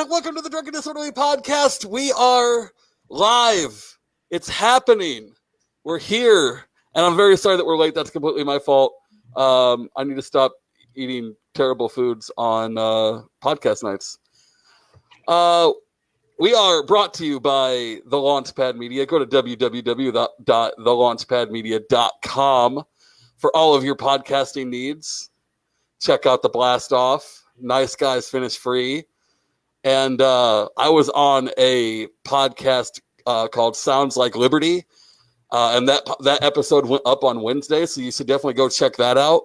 and welcome to the Drunken Disorderly Podcast. We are live. It's happening. We're here, and I'm very sorry that we're late. That's completely my fault. I need to stop eating terrible foods on podcast nights. We are brought to you by The Launchpad Media. Go to www.thelaunchpadmedia.com for all of your podcasting needs. Check out The Blast Off. Nice Guys Finish Free. And I was on a podcast called Sounds Like Liberty. And that episode went up on Wednesday, so you should definitely go check that out.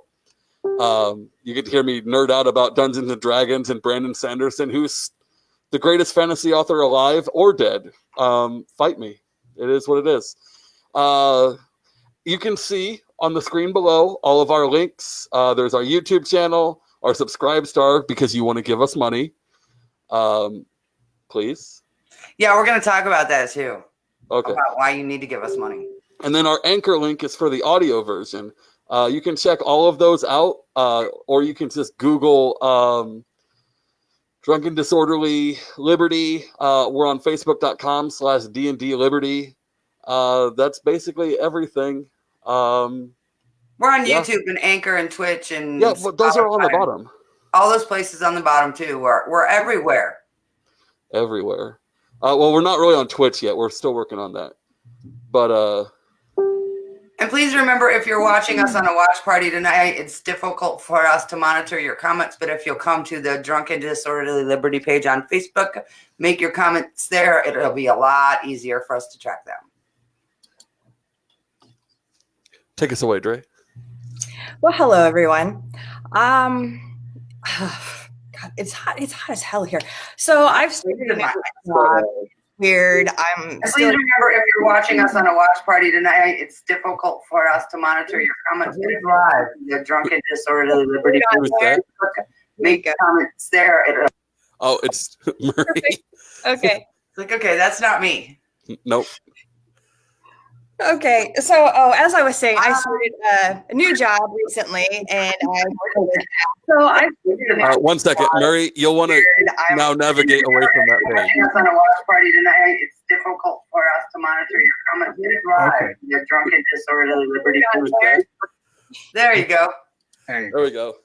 You get to hear me nerd out about Dungeons and Dragons and Brandon Sanderson, who's the greatest fantasy author alive or dead. Fight me. It is what it is. You can see on the screen below all of our links. There's our YouTube channel, our Subscribe Star, because you want to give us money. Please. Yeah, we're going to talk about that too. Okay. About why you need to give us money. And then our Anchor link is for the audio version. You can check all of those out, or you can just Google Drunken Disorderly Liberty. We're on Facebook.com/D&D Liberty. That's basically everything. We're on YouTube and Anchor and Twitch and but those are on the bottom. All those places on the bottom too. We're everywhere. Everywhere. Well, we're not really on Twitch yet. We're still working on that. But and please remember, if you're watching us on a watch party tonight, it's difficult for us to monitor your comments. But if you'll come to the Drunken Disorderly Liberty page on Facebook, make your comments there. It'll be a lot easier for us to track them. Take us away, Dre. Well, hello, everyone. God, it's hot. It's hot as hell here. So I've started a weird. Please remember, if you're watching us on a watch party tonight, it's difficult for us to monitor your comments. The Drunken Disorderly Liberty. Make comments there. Oh, it's Murray. Okay. It's like, okay, that's not me. Nope. Okay, so as I was saying, I started a new job recently, and one second, Murray, you'll want to now navigate away from that page. On a watch party tonight, it's difficult for us to monitor your comments. Okay. The Drunken Disorderly Liberty. There you go. There we go.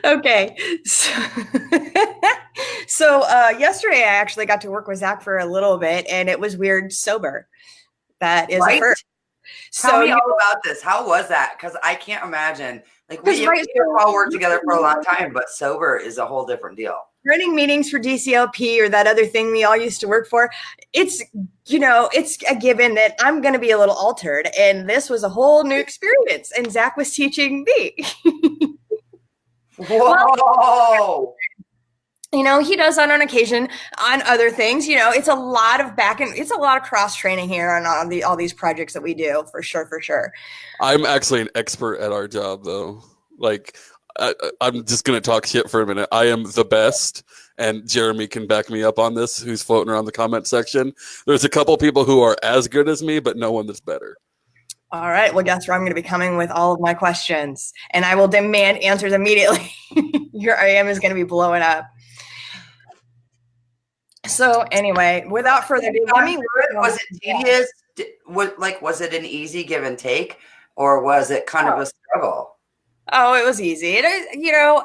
Okay, so yesterday I actually got to work with Zach for a little bit, and it was weird sober. That is a first. Tell me all about this. How was that? Because I can't imagine. Like we all worked together for a long time, but sober is a whole different deal. Running meetings for DCLP or that other thing we all used to work for, it's a given that I'm going to be a little altered, and this was a whole new experience. And Zach was teaching me. Whoa. He does that on occasion on other things. It's a lot of it's a lot of cross training here on all these projects that we do, for sure. I'm actually an expert at our job, though. Like, I'm just going to talk shit for a minute. I am the best, and Jeremy can back me up on this, who's floating around the comment section. There's a couple people who are as good as me, but no one that's better. All right. Well, guess where I'm going to be coming with all of my questions, and I will demand answers immediately. Your IM is going to be blowing up. So anyway, without further ado, was it tedious? Was it an easy give and take, or was it kind of a struggle? Oh, it was easy. It is,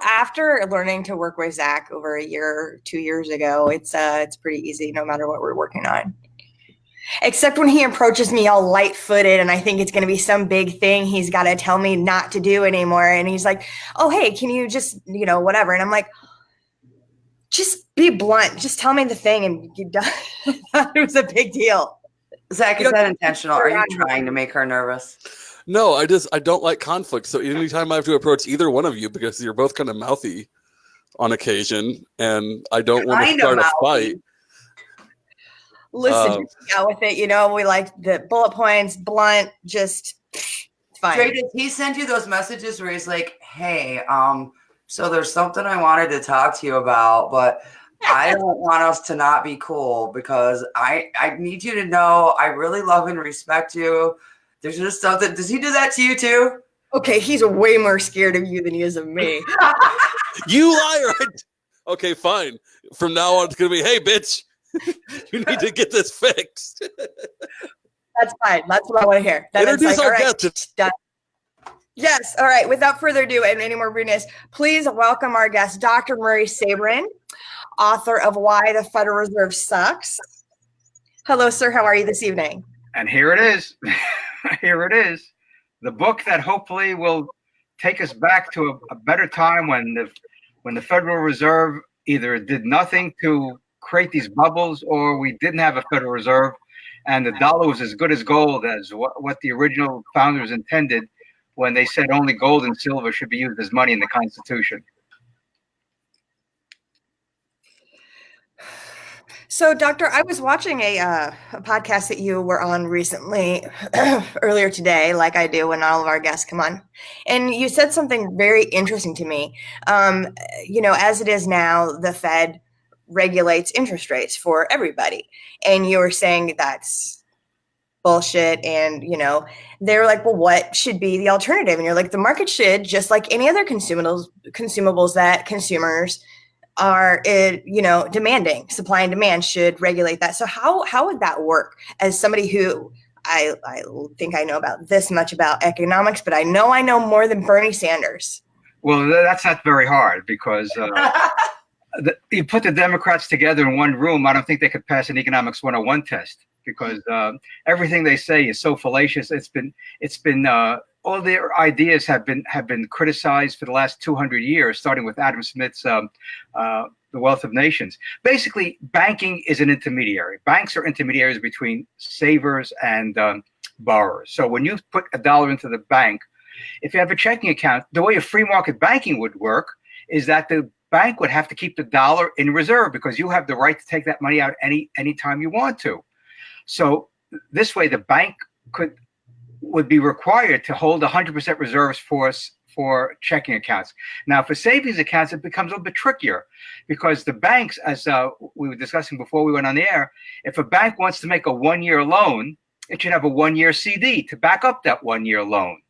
after learning to work with Zach over 2 years ago, it's pretty easy no matter what we're working on. Except when he approaches me all light-footed and I think it's going to be some big thing he's got to tell me not to do anymore. And he's like, oh, hey, can you just, whatever. And I'm like, just be blunt. Just tell me the thing and you're done. It was a big deal. Zach, is that intentional? Are you trying to make her nervous? No, I don't like conflict. So anytime I have to approach either one of you, because you're both kind of mouthy on occasion, and I don't want to start a fight. Listen, out with it. We like the bullet points, blunt, just fine. Dre, did he send you those messages where he's like, hey, so there's something I wanted to talk to you about, but I don't want us to not be cool because I need you to know I really love and respect you. There's just something. Does he do that to you too? Okay, he's way more scared of you than he is of me. You liar. Okay, fine. From now on, it's going to be, hey, bitch, you need to get this fixed. That's fine. That's what I want to hear. Then Introduce it's like, our all right, guest. done. Yes. All right. Without further ado and any more rudeness, please welcome our guest, Dr. Murray Sabrin, author of Why the Federal Reserve Sucks. Hello, sir. How are you this evening? And here it is. Here it is. The book that hopefully will take us back to a better time when the Federal Reserve either did nothing to create these bubbles or we didn't have a Federal Reserve and the dollar was as good as gold as what the original founders intended when they said only gold and silver should be used as money in the Constitution. So, Doctor, I was watching a podcast that you were on recently, earlier today, like I do when all of our guests come on. And you said something very interesting to me. As it is now, the Fed regulates interest rates for everybody. And you were saying that's bullshit. And, they're like, well, what should be the alternative? And you're like, the market should, just like any other consumables that consumers are demanding, supply and demand should regulate that. So how would that work? As somebody who I think I know about this much about economics, but I know more than Bernie Sanders. Well, that's not very hard because you put the Democrats together in one room. I don't think they could pass an economics 101 test because everything they say is so fallacious. It's been all their ideas have been criticized for the last 200 years, starting with Adam Smith's The Wealth of Nations. Basically, banking is an intermediary. Banks are intermediaries between savers and borrowers. So when you put $1 into the bank, if you have a checking account, the way a free market banking would work is that the bank would have to keep the dollar in reserve because you have the right to take that money out any time you want to. So this way, the bank would be required to hold 100% reserves for checking accounts. Now, for savings accounts, it becomes a little bit trickier because the banks, as we were discussing before we went on the air, if a bank wants to make a 1-year loan, it should have a 1-year CD to back up that 1-year loan.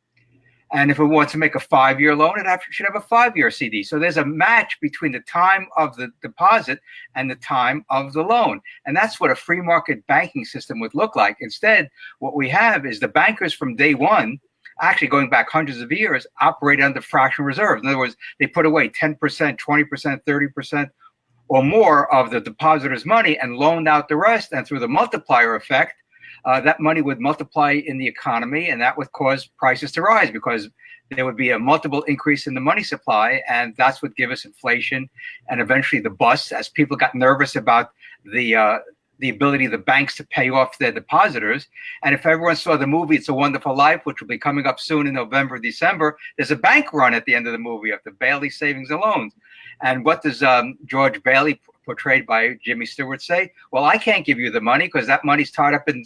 And if it wants to make a 5-year loan, it should have a 5-year CD. So there's a match between the time of the deposit and the time of the loan. And that's what a free market banking system would look like. Instead, what we have is the bankers from day one, actually going back hundreds of years, operate under fractional reserves. In other words, they put away 10%, 20%, 30% or more of the depositor's money and loaned out the rest. And through the multiplier effect, that money would multiply in the economy, and that would cause prices to rise because there would be a multiple increase in the money supply, and that's what give us inflation and eventually the bust as people got nervous about the ability of the banks to pay off their depositors. And if everyone saw the movie It's a Wonderful Life, which will be coming up soon in November, December, there's a bank run at the end of the movie of the Bailey Savings and Loans. And what does George Bailey, portrayed by Jimmy Stewart, say? Well, I can't give you the money because that money's tied up in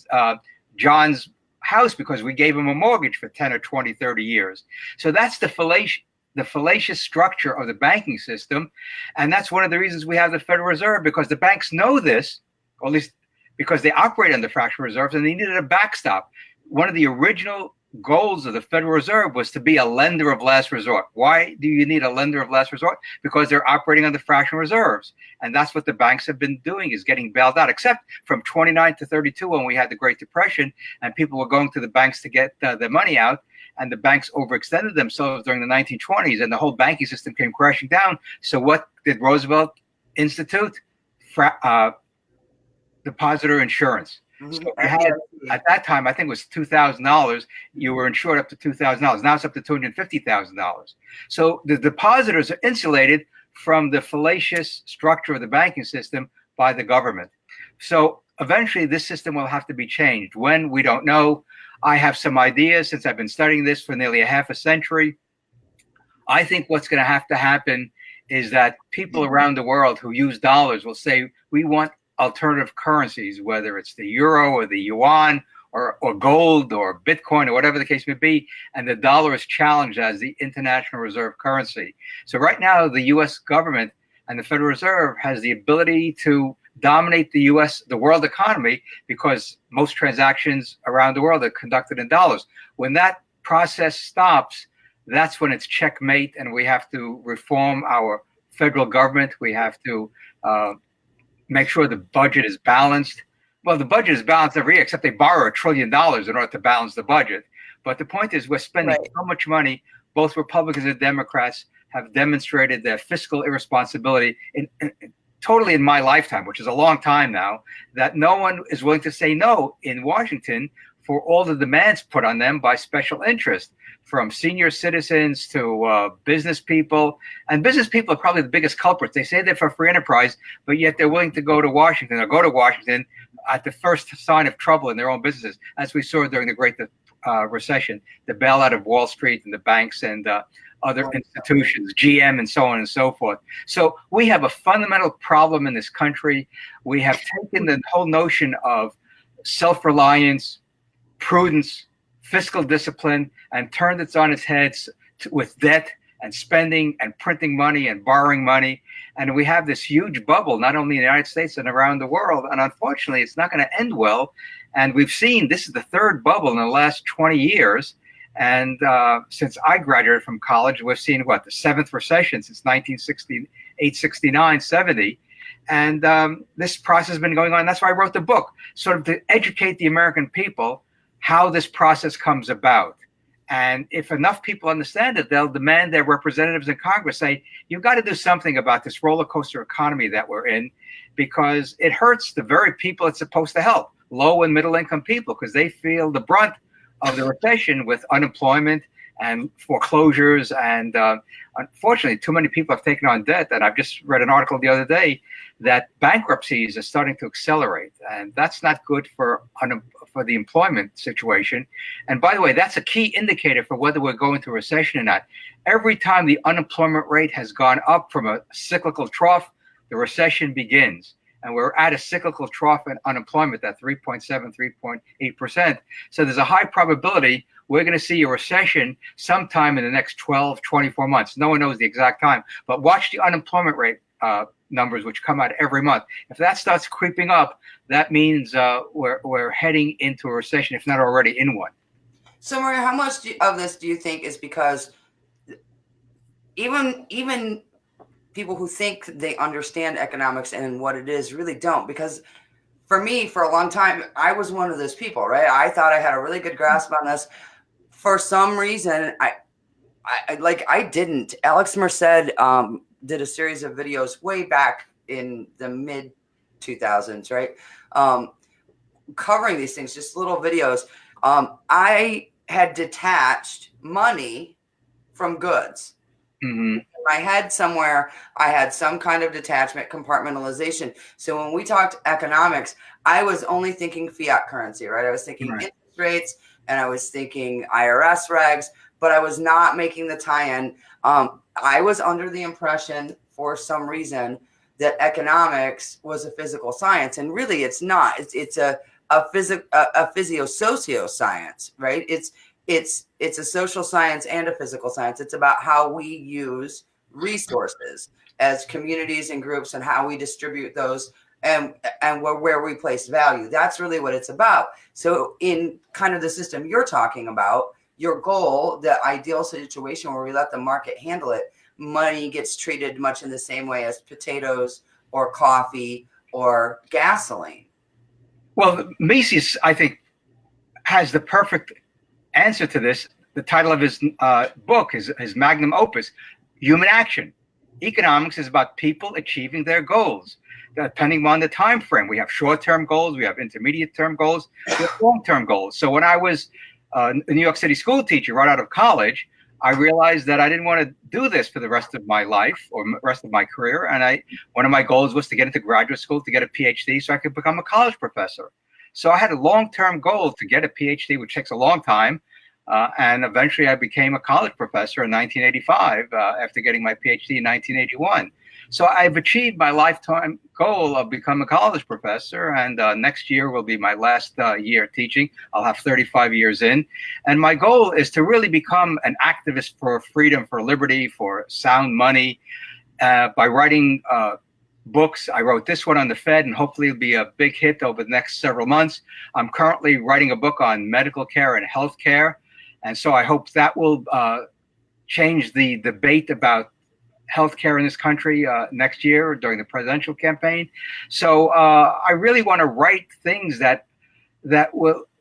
John's house because we gave him a mortgage for 10 or 20, 30 years. So that's the fallacious structure of the banking system. And that's one of the reasons we have the Federal Reserve, because the banks know this, or at least because they operate under fractional reserves, and they needed a backstop. One of the original goals of the Federal Reserve was to be a lender of last resort. Why do you need a lender of last resort? Because they're operating under fractional reserves. And that's what the banks have been doing, is getting bailed out, except from 29 to 32 when we had the Great Depression and people were going to the banks to get their money out. And the banks overextended themselves during the 1920s and the whole banking system came crashing down. So what did Roosevelt institute? Depositor insurance. So if you had, at that time, I think it was $2,000, you were insured up to $2,000. Now it's up to $250,000. So the depositors are insulated from the fallacious structure of the banking system by the government. So eventually this system will have to be changed. When, we don't know. I have some ideas since I've been studying this for nearly a half a century. I think what's going to have to happen is that people around the world who use dollars will say, we want alternative currencies, whether it's the euro or the yuan or gold or Bitcoin or whatever the case may be, and the dollar is challenged as the international reserve currency. So right now, the U.S. government and the Federal Reserve has the ability to dominate the world economy because most transactions around the world are conducted in dollars. When that process stops, that's when it's checkmate and we have to reform our federal government. We have to make sure the budget is balanced. Well, the budget is balanced every year, except they borrow $1 trillion in order to balance the budget. But the point is, we're spending so much money. Both Republicans and Democrats have demonstrated their fiscal irresponsibility totally in my lifetime, which is a long time now, that no one is willing to say no in Washington for all the demands put on them by special interest, from senior citizens to business people. And business people are probably the biggest culprits. They say they're for free enterprise, but yet they're willing to go to Washington at the first sign of trouble in their own businesses, as we saw during the Great Recession, the bailout of Wall Street and the banks and other institutions, GM and so on and so forth. So we have a fundamental problem in this country. We have taken the whole notion of self-reliance, prudence, fiscal discipline, and turned it on its head with debt and spending and printing money and borrowing money. And we have this huge bubble, not only in the United States and around the world. And unfortunately, it's not going to end well. And we've seen this is the third bubble in the last 20 years. And since I graduated from college, we've seen the seventh recession since 1968, 69, 70. And this process has been going on. That's why I wrote the book, sort of to educate the American people how this process comes about. And if enough people understand it, they'll demand their representatives in Congress say, you've got to do something about this roller coaster economy that we're in, because it hurts the very people it's supposed to help, low and middle income people, because they feel the brunt of the recession with unemployment and foreclosures. And unfortunately, too many people have taken on debt. And I've just read an article the other day that bankruptcies are starting to accelerate. And that's not good for the employment situation. And by the way, that's a key indicator for whether we're going through a recession or not. Every time the unemployment rate has gone up from a cyclical trough, the recession begins. And we're at a cyclical trough in unemployment at 3.7, 3.8%. So there's a high probability we're going to see a recession sometime in the next 12, 24 months. No one knows the exact time, but watch the unemployment rate numbers, which come out every month. If that starts creeping up, that means we're heading into a recession, if not already in one. So, Maria, how much of this do you think is because even people who think they understand economics and what it is really don't? Because for me, for a long time, I was one of those people, right? I thought I had a really good grasp on this. For some reason, I didn't. Alex Merced did a series of videos way back in the mid 2000s, right? Covering these things, just little videos. I had detached money from goods. Mm-hmm. In my head somewhere, I had some kind of detachment, compartmentalization. So when we talked economics, I was only thinking fiat currency, right? I was thinking interest rates and I was thinking IRS regs, but I was not making the tie-in. I was under the impression for some reason that economics was a physical science, and really it's not. It's a physio-socio science, right? It's a social science and a physical science. It's about how we use resources as communities and groups and how we distribute those and where we place value. That's really what it's about. So in kind of the system you're talking about, your goal, the ideal situation where we let the market handle it, money gets treated much in the same way as potatoes or coffee or gasoline. Well, Mises, I think, has the perfect answer to this. The title of his book, his magnum opus, Human Action. Economics is about people achieving their goals, depending on the time frame. We have short-term goals, we have intermediate-term goals, we have long-term goals. So when I was a New York City school teacher right out of college, I realized that I didn't want to do this for the rest of my life or rest of my career. And one of my goals was to get into graduate school, to get a PhD so I could become a college professor. So I had a long-term goal to get a PhD, which takes a long time. And eventually I became a college professor in 1985 after getting my PhD in 1981. So I've achieved my lifetime goal of becoming a college professor. And next year will be my last year teaching. I'll have 35 years in. And my goal is to really become an activist for freedom, for liberty, for sound money by writing books. I wrote this one on the Fed, and hopefully it'll be a big hit over the next several months. I'm currently writing a book on medical care and health care. And so I hope that will change the debate about healthcare in this country next year during the presidential campaign. So I really want to write things that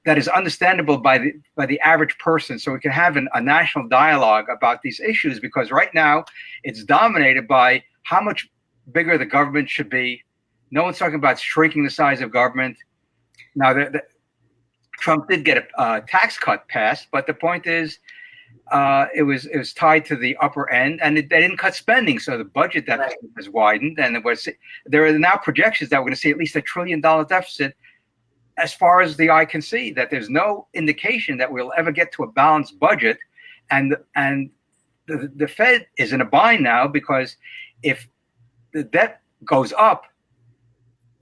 is understandable by the average person, so we can have a national dialogue about these issues. Because right now it's dominated by how much bigger the government should be. No one's talking about shrinking the size of government. Now, Trump did get a tax cut passed, but the point is, it was tied to the upper end, and they didn't cut spending, so the budget deficit has widened. And there are now projections that we're going to see at least $1 trillion deficit, as far as the eye can see. That there's no indication that we'll ever get to a balanced budget, and the Fed is in a bind now, because if the debt goes up,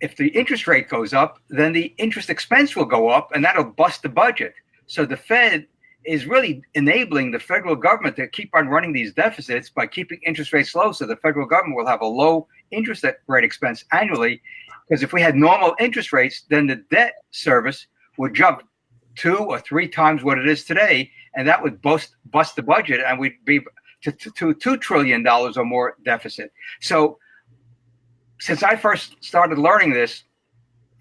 if the interest rate goes up, then the interest expense will go up, and that'll bust the budget. So the Fed is really enabling the federal government to keep on running these deficits by keeping interest rates low. So the federal government will have a low interest rate expense annually, because if we had normal interest rates, then the debt service would jump 2 or 3 times what it is today, and that would bust the budget, and we'd be to $2 trillion or more deficit. So since I first started learning this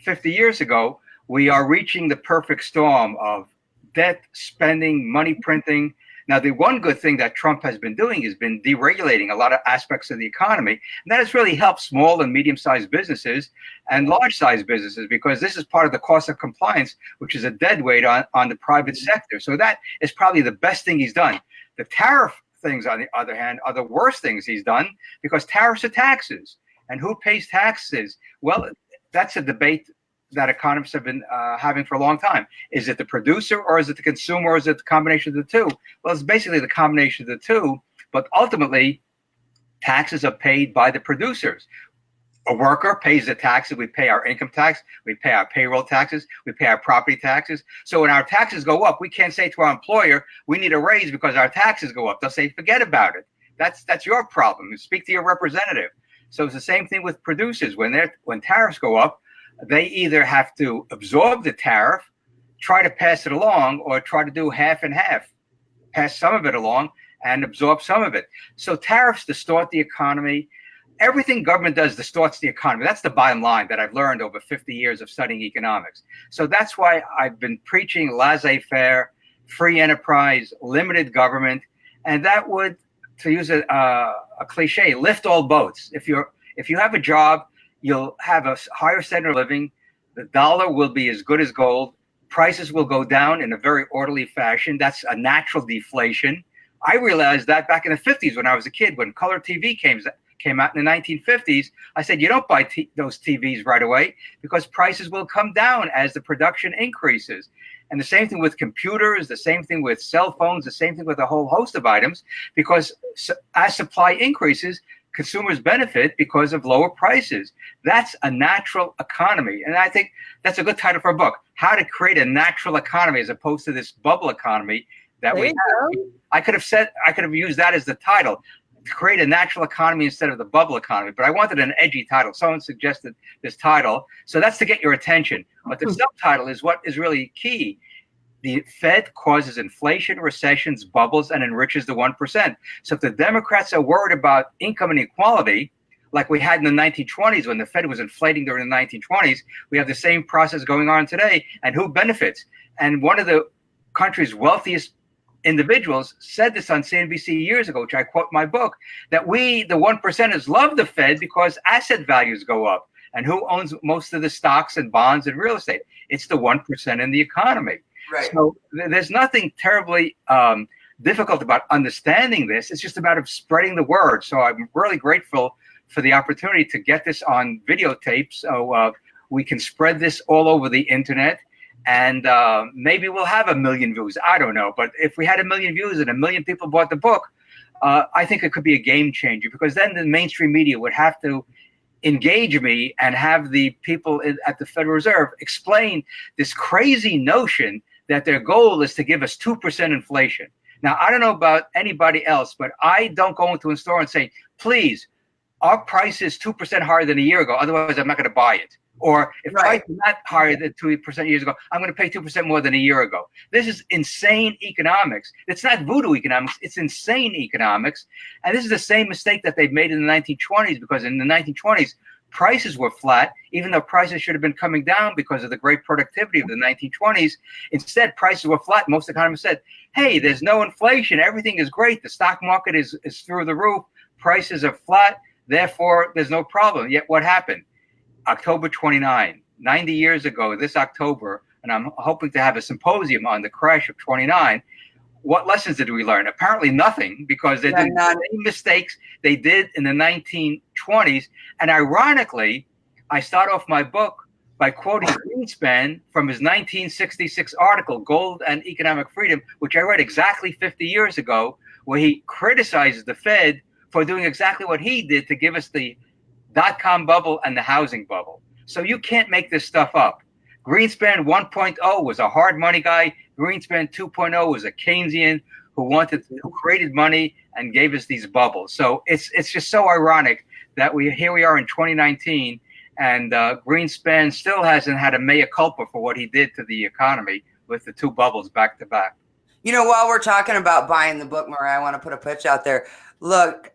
50 years ago, we are reaching the perfect storm of debt, spending, money printing. Now, the one good thing that Trump has been doing has been deregulating a lot of aspects of the economy. And that has really helped small and medium-sized businesses and large-sized businesses, because this is part of the cost of compliance, which is a dead weight on the private sector. So that is probably the best thing he's done. The tariff things, on the other hand, are the worst things he's done, because tariffs are taxes. And who pays taxes? Well, that's a debate that economists have been having for a long time. Is it the producer, or is it the consumer, or is it the combination of the two? Well, it's basically the combination of the two, but ultimately taxes are paid by the producers. A worker pays the taxes. We pay our income tax, we pay our payroll taxes, we pay our property taxes. So when our taxes go up, we can't say to our employer, we need a raise because our taxes go up. They'll say, forget about it. That's your problem. Speak to your representative. So it's the same thing with producers. When tariffs go up, they either have to absorb the tariff, try to pass it along, or try to do half and half, pass some of it along and absorb some of it. So tariffs distort the economy. Everything government does distorts the economy. That's the bottom line that I've learned over 50 years of studying economics. So that's why I've been preaching laissez-faire, free enterprise, limited government, and that would, to use a cliche, lift all boats. If you have a job, you'll have a higher standard of living. The dollar will be as good as gold. Prices will go down in a very orderly fashion. That's a natural deflation. I realized that back in the 50s when I was a kid, when color TV came out in the 1950s. I said, you don't buy those TVs right away, because prices will come down as the production increases. And the same thing with computers, the same thing with cell phones, the same thing with a whole host of items, because as supply increases, consumers benefit because of lower prices. That's a natural economy. And I think that's a good title for a book, How to Create a Natural Economy, as opposed to this bubble economy that we have. I could have used that as the title, to create a natural economy instead of the bubble economy, but I wanted an edgy title. Someone suggested this title. So that's to get your attention. But the subtitle is what is really key. The Fed causes inflation, recessions, bubbles, and enriches the 1%. So if the Democrats are worried about income inequality, like we had in the 1920s when the Fed was inflating during the 1920s, we have the same process going on today. And who benefits? And one of the country's wealthiest individuals said this on CNBC years ago, which I quote in my book, that we, the 1%ers, love the Fed because asset values go up. And who owns most of the stocks and bonds and real estate? It's the 1% in the economy. Right. So there's nothing terribly difficult about understanding this. It's just about spreading the word. So I'm really grateful for the opportunity to get this on videotape, so we can spread this all over the internet. And maybe we'll have 1 million views. I don't know. But if we had 1 million views and 1 million people bought the book, I think it could be a game changer, because then the mainstream media would have to engage me and have the people at the Federal Reserve explain this crazy notion that their goal is to give us 2% inflation. Now, I don't know about anybody else, but I don't go into a store and say, please, our price is 2% higher than a year ago, otherwise I'm not going to buy it. Or if Right. price is not higher than 2% years ago, I'm going to pay 2% more than a year ago. This is insane economics. It's not voodoo economics. It's insane economics. And this is the same mistake that they've made in the 1920s, because in the 1920s, prices were flat, even though prices should have been coming down because of the great productivity of the 1920s. Instead, prices were flat. Most economists said, hey, there's no inflation. Everything is great. The stock market is through the roof. Prices are flat. Therefore, there's no problem. Yet what happened? October 29, 90 years ago, this October, and I'm hoping to have a symposium on the crash of 29. What lessons did we learn? Apparently nothing, because they did the same mistakes they did in the 1920s. And ironically, I start off my book by quoting Greenspan from his 1966 article, Gold and Economic Freedom, which I read exactly 50 years ago, where he criticizes the Fed for doing exactly what he did to give us the dot-com bubble and the housing bubble. So you can't make this stuff up. Greenspan 1.0 was a hard money guy. Greenspan 2.0 was a Keynesian who created money and gave us these bubbles. So it's just so ironic that here we are in 2019, and Greenspan still hasn't had a mea culpa for what he did to the economy with the two bubbles back to back. You know, while we're talking about buying the book, Mariah, I want to put a pitch out there. Look,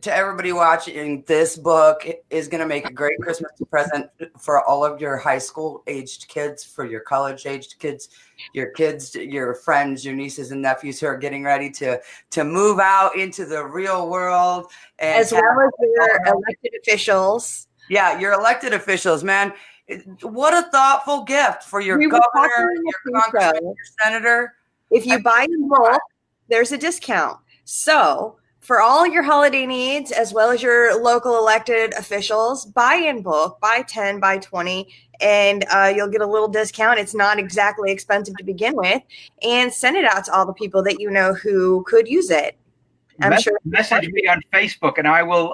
to everybody watching, this book is going to make a great Christmas present for all of your high school aged kids, for your college aged kids, your friends, your nieces and nephews who are getting ready to move out into the real world. And as well as your elected officials. Yeah, your elected officials, man. What a thoughtful gift for your governor, your congressman, your senator. If you buy in bulk, there's a discount. So for all your holiday needs, as well as your local elected officials, buy in bulk, buy 10, buy 20, and you'll get a little discount. It's not exactly expensive to begin with, and send it out to all the people that you know who could use it. Message me on Facebook, and I will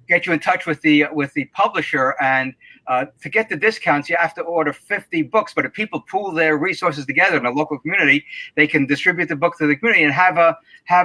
get you in touch with the publisher. And to get the discounts, you have to order 50 books. But if people pool their resources together in a local community, they can distribute the book to the community and have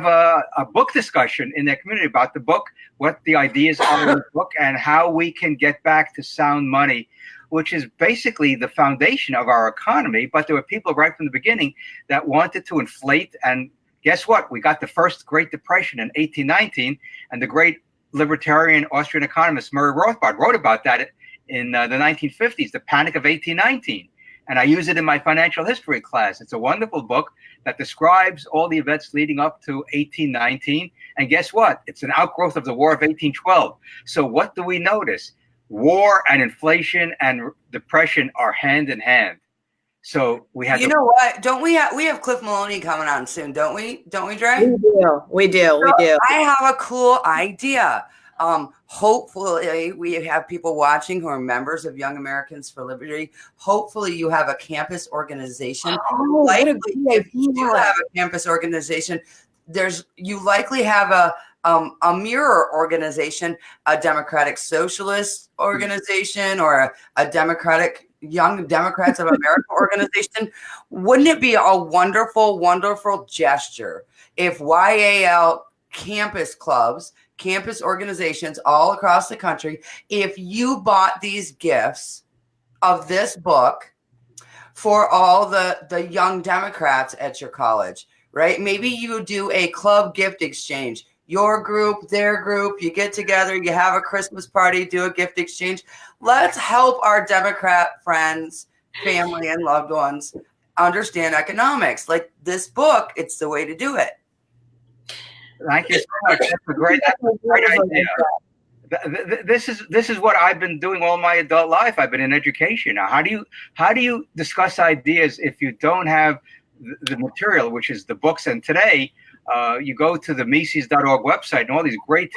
a book discussion in their community about the book, what the ideas are in the book, and how we can get back to sound money, which is basically the foundation of our economy. But there were people right from the beginning that wanted to inflate. And guess what? We got the first Great Depression in 1819, and the great libertarian Austrian economist Murray Rothbard wrote about that in the 1950s, the Panic of 1819. And I use it in my financial history class. It's a wonderful book that describes all the events leading up to 1819. And guess what? It's an outgrowth of the War of 1812. So what do we notice? War and inflation and depression are hand in hand. So we have. You know what? Don't we have Cliff Maloney coming on soon? Don't we? Don't we, Dre? We do. I have a cool idea. Hopefully we have people watching who are members of Young Americans for Liberty. Hopefully you have a campus organization. If you do have a campus organization, you likely have a mirror organization, a Democratic Socialist organization, or a Democratic Young Democrats of America organization. Wouldn't it be a wonderful, wonderful gesture if YAL campus clubs, campus organizations all across the country, if you bought these gifts of this book for all the young Democrats at your college, right? Maybe you do a club gift exchange. Your group, their group, you get together, you have a Christmas party, do a gift exchange. Let's help our Democrat friends, family, and loved ones understand economics. Like this book, it's the way to do it. Thank you so much. That's a great idea. This is what I've been doing all my adult life. I've been in education. Now, how do you discuss ideas if you don't have the material, which is the books? And today, you go to the Mises.org website, and all these great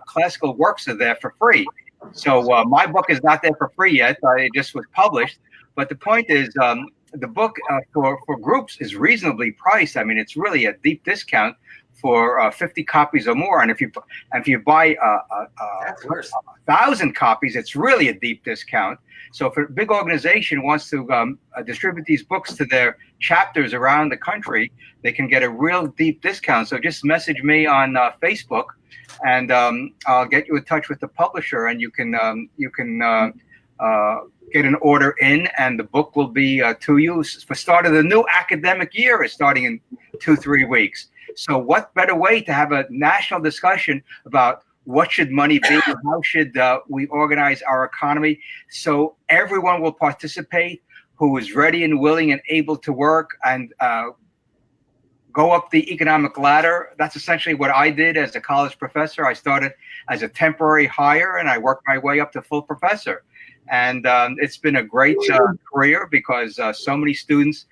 classical works are there for free. So my book is not there for free yet. It just was published. But the point is, the book for groups is reasonably priced. I mean, it's really a deep discount for 50 copies or more. And if you buy 1,000 copies, it's really a deep discount. So if a big organization wants to distribute these books to their chapters around the country, they can get a real deep discount. So just message me on Facebook, and I'll get you in touch with the publisher, and you can get an order in, and the book will be to you for start of the new academic year is starting in 2-3 weeks. So what better way to have a national discussion about what should money be? How should we organize our economy so everyone will participate who is ready and willing and able to work and go up the economic ladder. That's essentially what I did as a college professor. I started as a temporary hire and I worked my way up to full professor. And it's been a great career because so many students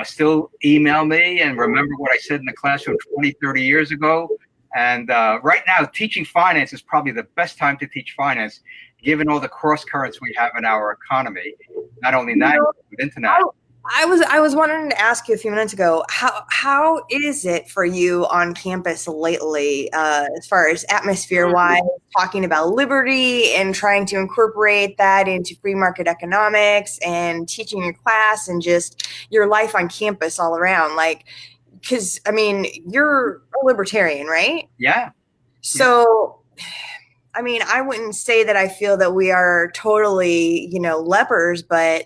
still email me and remember what I said in the classroom 20, 30 years ago. And right now, teaching finance is probably the best time to teach finance, given all the cross currents we have in our economy, not only national, but international. I was wanting to ask you a few minutes ago, how is it for you on campus lately, as far as atmosphere-wise, talking about liberty and trying to incorporate that into free market economics and teaching your class and just your life on campus all around? Like, because, I mean, you're a libertarian, right? Yeah. So, I mean, I wouldn't say that I feel that we are totally, lepers, but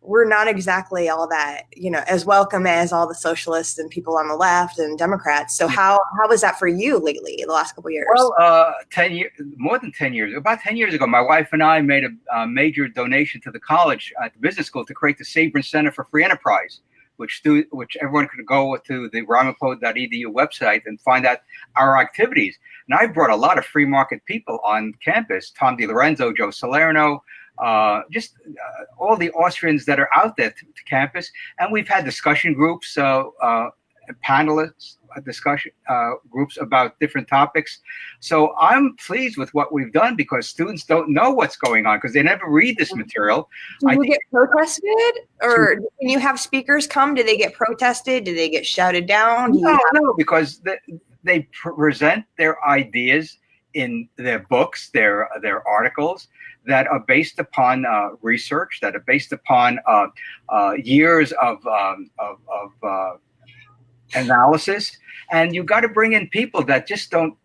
we're not exactly all that, as welcome as all the socialists and people on the left and Democrats. So how was that for you lately, the last couple of years? Well, 10 years, more than 10 years, about 10 years ago, my wife and I made a major donation to the college at the business school to create the Sabrin Center for Free Enterprise, which everyone could go to the ramapo.edu website and find out our activities. And I brought a lot of free market people on campus, Tom DiLorenzo, Joe Salerno, all the Austrians that are out there to campus. And we've had discussion groups, panelists, discussion groups about different topics. So I'm pleased with what we've done because students don't know what's going on because they never read this material. Do you get protested, or when you have speakers come, do they get protested? Do they get shouted down? No, because they present their ideas in their books, their articles that are based upon research, that are based upon years of analysis. And you've got to bring in people that just don't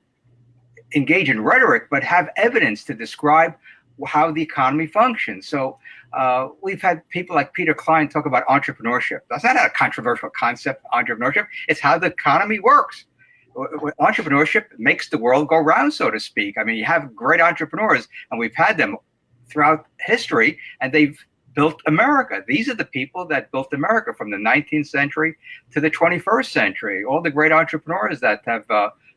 engage in rhetoric, but have evidence to describe how the economy functions. So we've had people like Peter Klein talk about entrepreneurship. That's not a controversial concept, entrepreneurship. It's how the economy works. Entrepreneurship makes the world go round, so to speak. I mean, you have great entrepreneurs, and we've had them throughout history, and they've built America. These are the people that built America from the 19th century to the 21st century. All the great entrepreneurs that have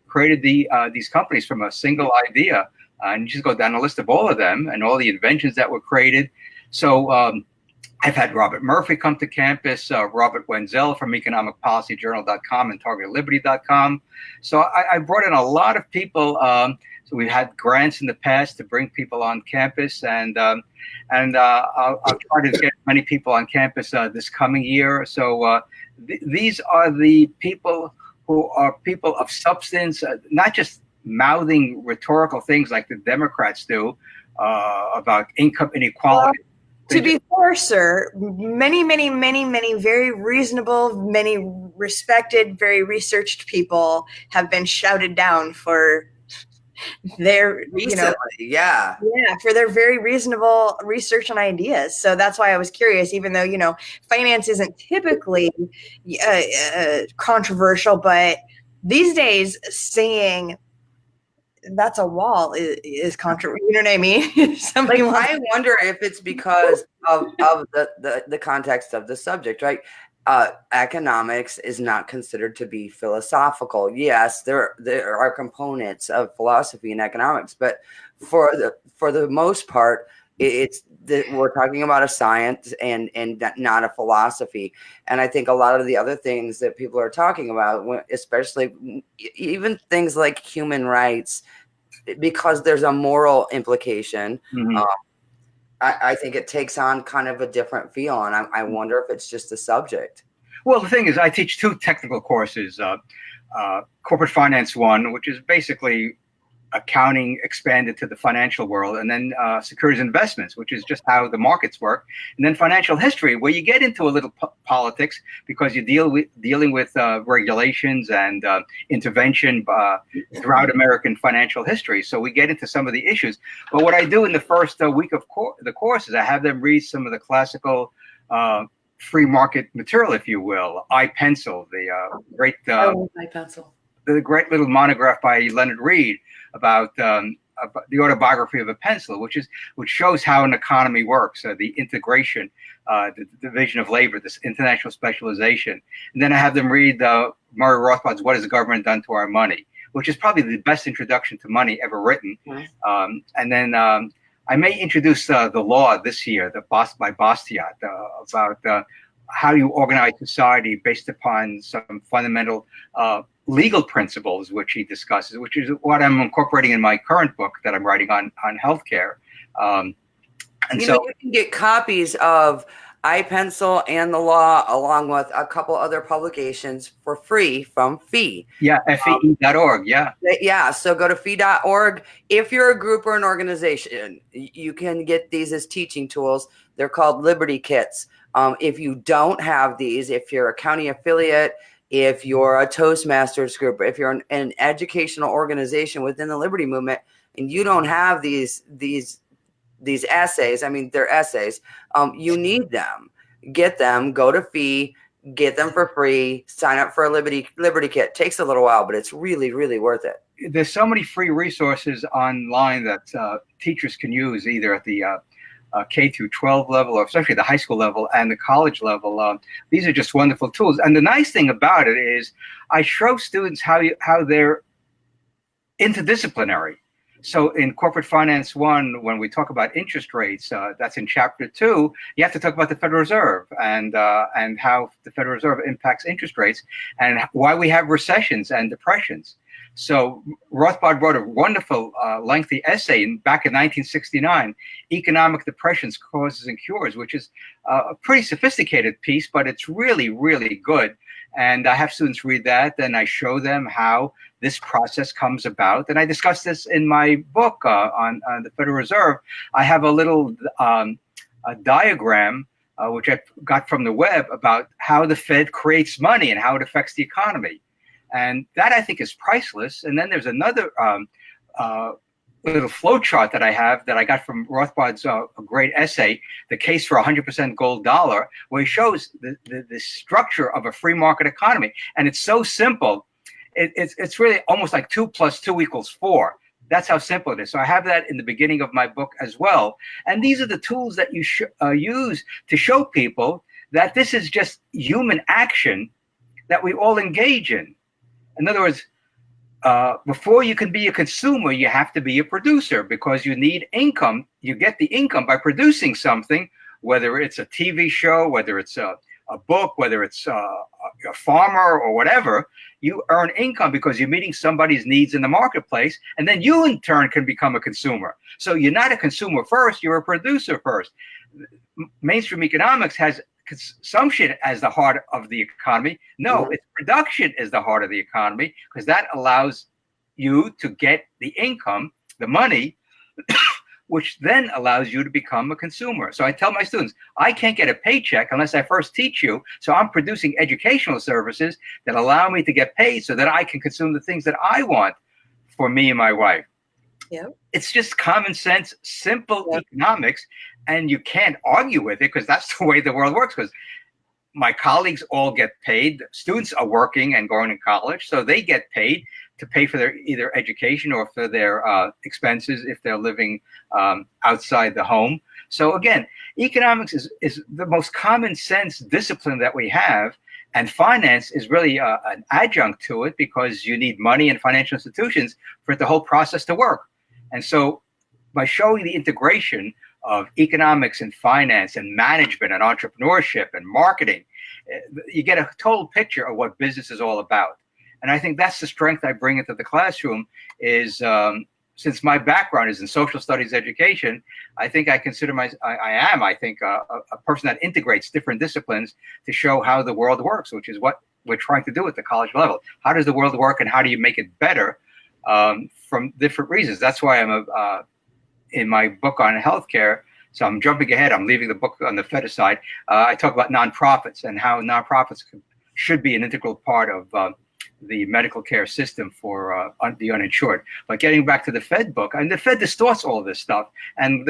created these companies from a single idea. And you just go down the list of all of them and all the inventions that were created. So I've had Robert Murphy come to campus, Robert Wenzel from economicpolicyjournal.com and targetliberty.com. So I brought in a lot of people. So we've had grants in the past to bring people on campus, and I'll try to get many people on campus this coming year. So these are the people who are people of substance, not just mouthing rhetorical things like the Democrats do about income inequality. Well, to be fair, sir, many very reasonable, many respected, very researched people have been shouted down for their for their very reasonable research and ideas. So that's why I was curious, even though finance isn't typically controversial, but these days saying that's a wall is controversial. You know what I mean? I wonder if it's because of the context of the subject, right? Economics is not considered to be philosophical. Yes, there are components of philosophy in economics, but for the most part, we're talking about a science and not a philosophy. And I think a lot of the other things that people are talking about, especially even things like human rights, because there's a moral implication, I think it takes on kind of a different feel. And I wonder if it's just the subject. Well, the thing is, I teach two technical courses, Corporate Finance 1, which is basically accounting expanded to the financial world, and then securities investments, which is just how the markets work, and then financial history, where you get into a little politics because you dealing with regulations and intervention throughout American financial history. So we get into some of the issues. But what I do in the first week of the course is I have them read some of the classical free market material, if you will. I Pencil, the great I Pencil. The great little monograph by Leonard Reed about the autobiography of a pencil, which shows how an economy works, the integration, the division of labor, this international specialization. And then I have them read Murray Rothbard's "What Has the Government Done to Our Money," which is probably the best introduction to money ever written. Mm-hmm. And then I may introduce The Law this year, by Bastiat, about how you organize society based upon some fundamental legal principles, which he discusses, which is what I'm incorporating in my current book that I'm writing on healthcare. And you can get copies of iPencil and The Law, along with a couple other publications, for free from FEE. Yeah, FEE.org. Yeah. So go to FEE.org. If you're a group or an organization, you can get these as teaching tools. They're called Liberty Kits. If you don't have these, if you're a county affiliate, if you're a Toastmasters group, if you're an educational organization within the Liberty Movement, and you don't have these essays, I mean, they're essays, you need them. Get them, go to FEE, get them for free, sign up for a Liberty Kit. Takes a little while, but it's really, really worth it. There's so many free resources online that teachers can use, either at the K through 12 level, or especially the high school level and the college level. These are just wonderful tools. And the nice thing about it is I show students how they're interdisciplinary. So in Corporate Finance 1, when we talk about interest rates, that's in Chapter 2, you have to talk about the Federal Reserve and how the Federal Reserve impacts interest rates and why we have recessions and depressions. So Rothbard wrote a wonderful, lengthy essay back in 1969, Economic Depressions, Causes and Cures, which is a pretty sophisticated piece, but it's really, really good. And I have students read that, and I show them how this process comes about. And I discuss this in my book on the Federal Reserve. I have a little a diagram, which I got from the web, about how the Fed creates money and how it affects the economy. And that, I think, is priceless. And then there's another little flow chart that I have that I got from Rothbard's great essay, The Case for 100% Gold Dollar, where he shows the structure of a free market economy. And it's so simple. It's really almost like 2 + 2 = 4. That's how simple it is. So I have that in the beginning of my book as well. And these are the tools that you use to show people that this is just human action that we all engage in. In other words, before you can be a consumer, you have to be a producer, because you need income. You get the income by producing something, whether it's a TV show, whether it's a book, whether it's a farmer or whatever. You earn income because you're meeting somebody's needs in the marketplace, and then you in turn can become a consumer. So you're not a consumer first, you're a producer first. Mainstream economics has consumption as the heart of the economy. No, it's production is the heart of the economy, because that allows you to get the income, the money, which then allows you to become a consumer. So I tell my students, I can't get a paycheck unless I first teach you. So I'm producing educational services that allow me to get paid so that I can consume the things that I want for me and my wife. Yep. It's just common sense, simple economics, and you can't argue with it, because that's the way the world works. Because my colleagues all get paid. Students are working and going to college, so they get paid to pay for their either education or for their expenses if they're living outside the home. So again, economics is the most common sense discipline that we have. And finance is really an adjunct to it, because you need money and financial institutions for the whole process to work. And so by showing the integration of economics and finance and management and entrepreneurship and marketing, you get a total picture of what business is all about. And I think that's the strength I bring into the classroom is, since my background is in social studies education, I think I consider I am a person that integrates different disciplines to show how the world works, which is what we're trying to do at the college level. How does the world work, and how do you make it better from different reasons. That's why I'm in my book on healthcare. So I'm jumping ahead. I'm leaving the book on the feticide. I talk about nonprofits and how nonprofits should be an integral part of the medical care system for the uninsured. But getting back to the Fed book, and the Fed distorts all this stuff, and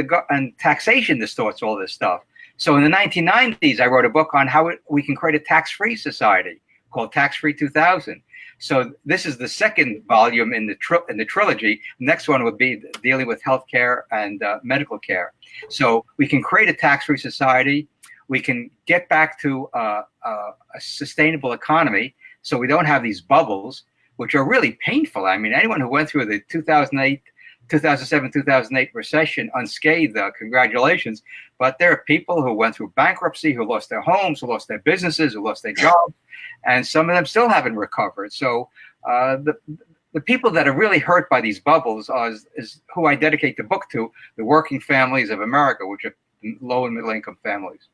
taxation distorts all this stuff. So in the 1990s, I wrote a book on how we can create a tax-free society called Tax-Free 2000. So this is the second volume in the trilogy. The next one would be dealing with healthcare and medical care. So we can create a tax-free society. We can get back to a sustainable economy, so we don't have these bubbles, which are really painful. I mean, anyone who went through the 2007, 2008 recession unscathed, congratulations. But there are people who went through bankruptcy, who lost their homes, who lost their businesses, who lost their jobs, and some of them still haven't recovered. So the people that are really hurt by these bubbles is who I dedicate the book to, the working families of America, which are low and middle income families.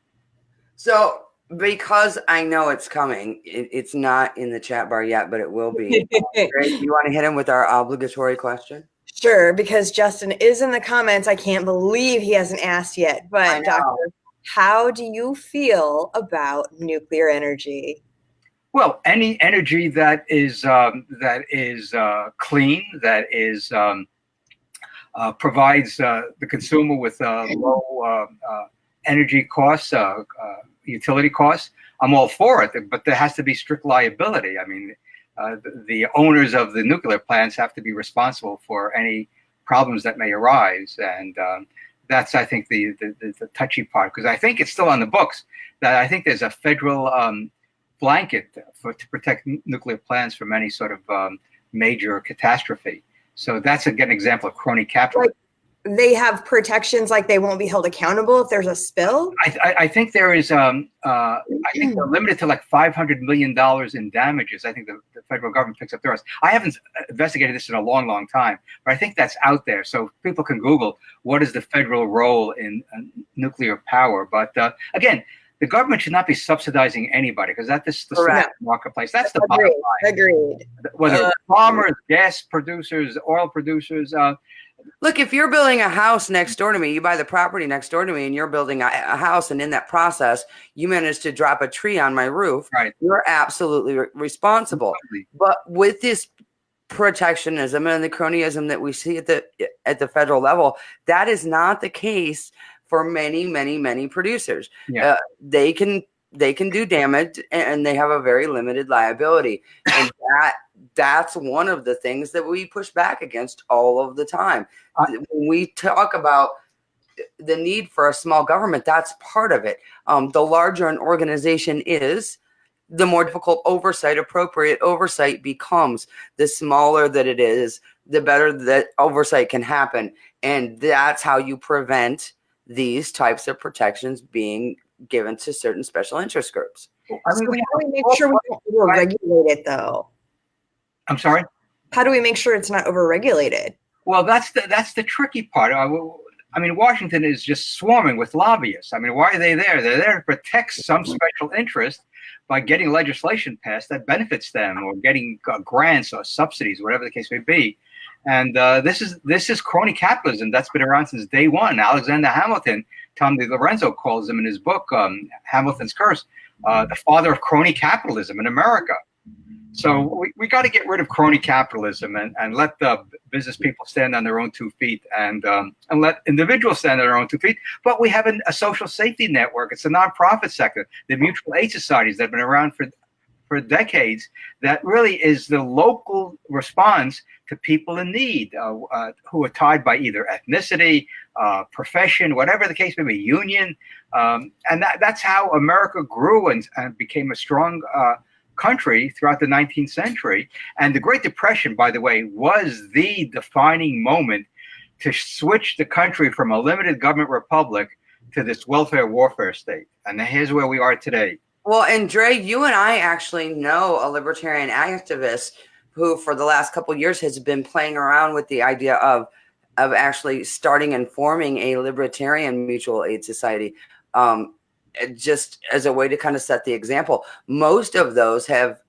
So because I know it's coming, it's not in the chat bar yet, but it will be. Great. You want to hit him with our obligatory question? Sure, because Justin is in the comments. I can't believe he hasn't asked yet. But Doctor, how do you feel about nuclear energy? Well, any energy that is clean, that is provides the consumer with low energy costs, utility costs, I'm all for it. But there has to be strict liability. I mean, the owners of the nuclear plants have to be responsible for any problems that may arise, and that's, I think, the touchy part, because I think it's still on the books that I think there's a federal blanket to protect nuclear plants from any sort of major catastrophe. So that's an example of crony capitalism. Like they have protections, like they won't be held accountable if there's a spill? I think there is. I think they're limited to like $500 million in damages. I think the federal government picks up theirs. I haven't investigated this in a long, long time, but I think that's out there. So people can Google what is the federal role in nuclear power. But again, the government should not be subsidizing anybody, because that's the marketplace. That's the bottom line. Agreed. Whether farmers, gas producers, oil producers. Look, if you're building a house next door to me, you buy the property next door to me, and you're building a house, and in that process, you manage to drop a tree on my roof, right, you're absolutely responsible. Exactly. But with this protectionism and the cronyism that we see at the federal level, that is not the case for many, many, many producers. Yeah. They can do damage, and they have a very limited liability. And that's one of the things that we push back against all of the time. When we talk about the need for a small government, that's part of it. The larger an organization is, the more difficult appropriate oversight becomes. The smaller that it is, the better that oversight can happen. And that's how you prevent these types of protections being given to certain special interest groups. I mean, so how do we make sure we don't overregulate it, though? I'm sorry? How do we make sure it's not overregulated? Well, that's the tricky part. I mean, Washington is just swarming with lobbyists. I mean, why are they there? They're there to protect some special interest by getting legislation passed that benefits them, or getting grants or subsidies, whatever the case may be. And this is crony capitalism that's been around since day one. Alexander Hamilton, Tom DiLorenzo calls him in his book, Hamilton's Curse, the father of crony capitalism in America. So we got to get rid of crony capitalism and let the business people stand on their own 2 feet, and let individuals stand on their own 2 feet. But we have a social safety network. It's a nonprofit sector, the mutual aid societies that have been around for decades, that really is the local response to people in need, who are tied by either ethnicity, profession, whatever the case may be, union. And that's how America grew and became a strong country throughout the 19th century. And the Great Depression, by the way, was the defining moment to switch the country from a limited government republic to this welfare warfare state. And here's where we are today. Well, and Dre, you and I actually know a libertarian activist who for the last couple of years has been playing around with the idea of actually starting and forming a libertarian mutual aid society, just as a way to kind of set the example. Most of those have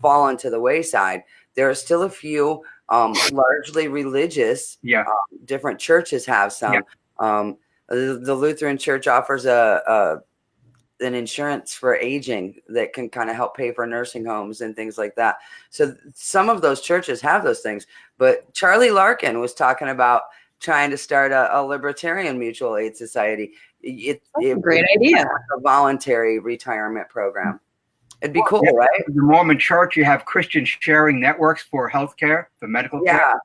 fallen to the wayside. There are still a few largely religious. Yeah. Different churches have some. Yeah. The Lutheran Church offers an insurance for aging that can kind of help pay for nursing homes and things like that. So some of those churches have those things. But Charlie Larkin was talking about trying to start a libertarian mutual aid society. It's a great idea. A voluntary retirement program. It'd be cool, right? The Mormon Church, you have Christian sharing networks for healthcare, for medical care.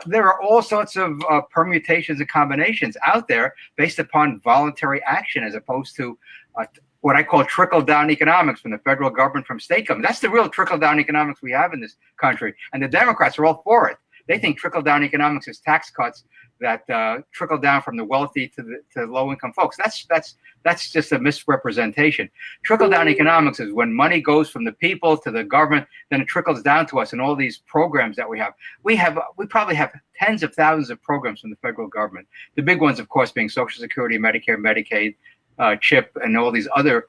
There are all sorts of permutations and combinations out there based upon voluntary action, as opposed to what I call trickle-down economics from the federal government, from state government. That's the real trickle-down economics we have in this country, and the Democrats are all for it. They think trickle-down economics is tax cuts that trickle down from the wealthy to low-income folks. That's just a misrepresentation. Trickle-down economics is when money goes from the people to the government, then it trickles down to us in all these programs that we have. We probably have tens of thousands of programs from the federal government. The big ones, of course, being Social Security, Medicare, Medicaid, CHIP, and all these other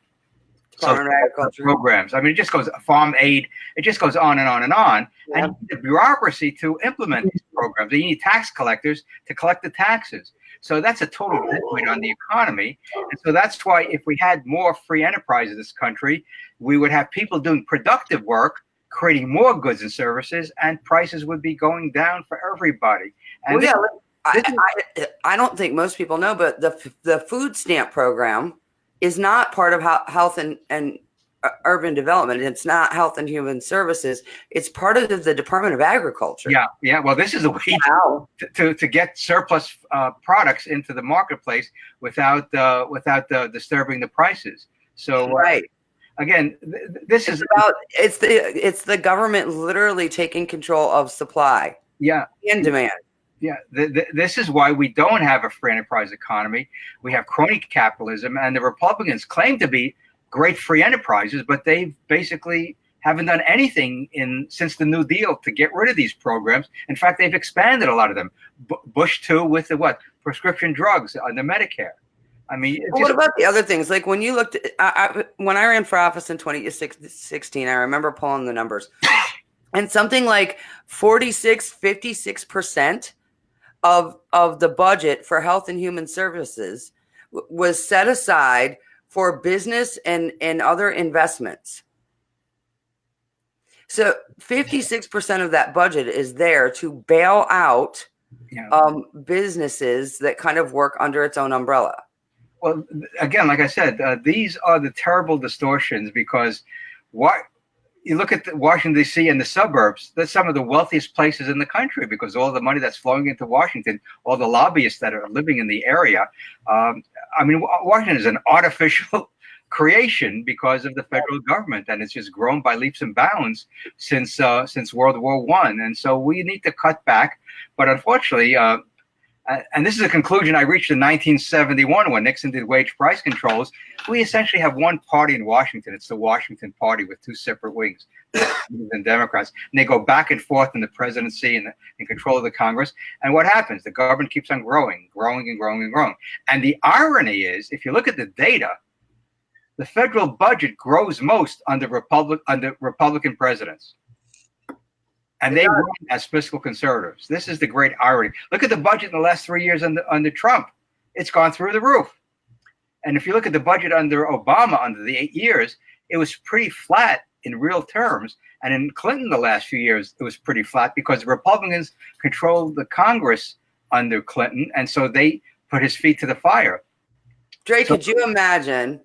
programs. I mean, it just goes, farm aid, it just goes on and on and on. Yeah. And you need the bureaucracy to implement these programs. You need tax collectors to collect the taxes. So that's a total deadwind on the economy. And so that's why if we had more free enterprise in this country, we would have people doing productive work, creating more goods and services, and prices would be going down for everybody. And I don't think most people know, but the food stamp program is not part of health and urban development. It's not Health and Human Services. It's part of the Department of Agriculture. Yeah. Well, this is a way to get surplus products into the marketplace without disturbing the prices. So right. Again, this is about it's the government literally taking control of supply. Yeah. And demand. Yeah, this is why we don't have a free enterprise economy. We have crony capitalism, and the Republicans claim to be great free enterprises, but they basically haven't done anything since the New Deal to get rid of these programs. In fact, they've expanded a lot of them. Bush too, with the prescription drugs under Medicare. I mean, what about the other things? Like when you looked at, when I ran for office in 2016, I remember pulling the numbers, and something like 56% of the budget for Health and Human Services was set aside for business and other investments. So 56% of that budget is there to bail out businesses that kind of work under its own umbrella. Well, again, like I said, these are the terrible distortions, because you look at Washington, D.C. and the suburbs, that's some of the wealthiest places in the country, because all the money that's flowing into Washington, all the lobbyists that are living in the area. I mean, Washington is an artificial creation because of the federal government, and it's just grown by leaps and bounds since World War I. And so we need to cut back. But unfortunately, and this is a conclusion I reached in 1971 when Nixon did wage price controls. We essentially have one party in Washington. It's the Washington Party with two separate wings, and Democrats. And they go back and forth in the presidency and in control of the Congress. And what happens? The government keeps on growing. And the irony is, if you look at the data, the federal budget grows most under Republican presidents. And they run as fiscal conservatives. This is the great irony. Look at the budget in the last 3 years under Trump. It's gone through the roof. And if you look at the budget under Obama, under the 8 years, it was pretty flat in real terms. And in Clinton, the last few years, it was pretty flat because the Republicans controlled the Congress under Clinton. And so they put his feet to the fire. Dre, could you imagine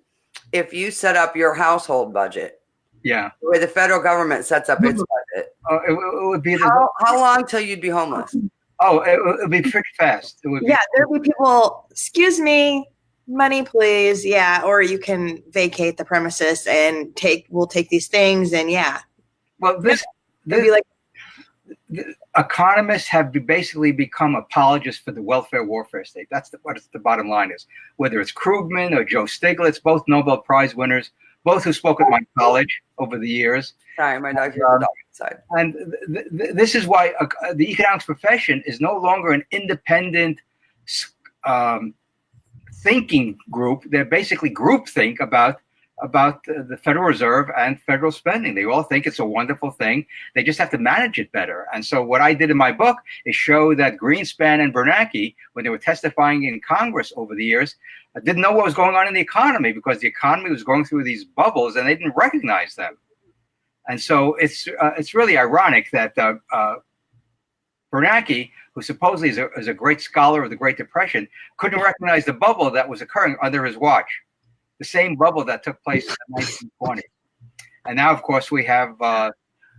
if you set up your household budget? Yeah. The way the federal government sets up its budget. It would be how long till you'd be homeless? Oh, it would be pretty fast. It would be. There'd be people, excuse me, money please. Yeah. Or you can vacate the premises and we'll take these things. And Well, this be like, economists have basically become apologists for the welfare warfare state. That's what the bottom line is. Whether it's Krugman or Joe Stiglitz, both Nobel Prize winners, both who spoke at my college over the years. Sorry, my dog's on the dog side. And this is why the economics profession is no longer an independent thinking group. They're basically groupthink about about the Federal Reserve and federal spending. They all think it's a wonderful thing. They just have to manage it better. And so what I did in my book is show that Greenspan and Bernanke, when they were testifying in Congress over the years, didn't know what was going on in the economy because the economy was going through these bubbles and they didn't recognize them. And so it's really ironic that Bernanke, who supposedly is a great scholar of the Great Depression, couldn't recognize the bubble that was occurring under his watch. The same bubble that took place in the 1920s. And now, of course, we have